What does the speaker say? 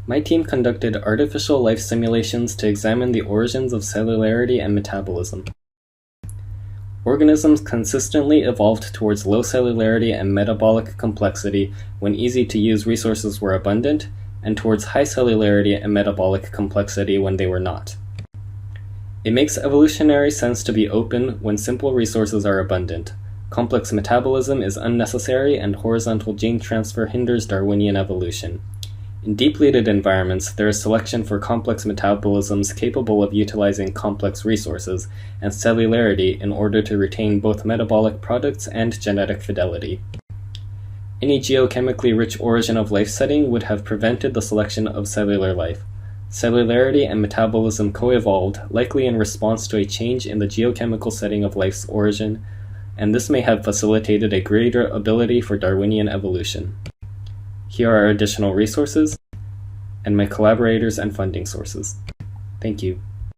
My team conducted artificial life simulations to examine the origins of cellularity and metabolism. Organisms consistently evolved towards low cellularity and metabolic complexity when easy-to-use resources were abundant, and towards high cellularity and metabolic complexity when they were not. It makes evolutionary sense to be open when simple resources are abundant. Complex metabolism is unnecessary, and horizontal gene transfer hinders Darwinian evolution. In depleted environments, there is selection for complex metabolisms capable of utilizing complex resources, and cellularity in order to retain both metabolic products and genetic fidelity. Any geochemically rich origin of life setting would have prevented the selection of cellular life. Cellularity and metabolism co-evolved, likely in response to a change in the geochemical setting of life's origin, and this may have facilitated a greater ability for Darwinian evolution. Here are additional resources, and my collaborators and funding sources. Thank you.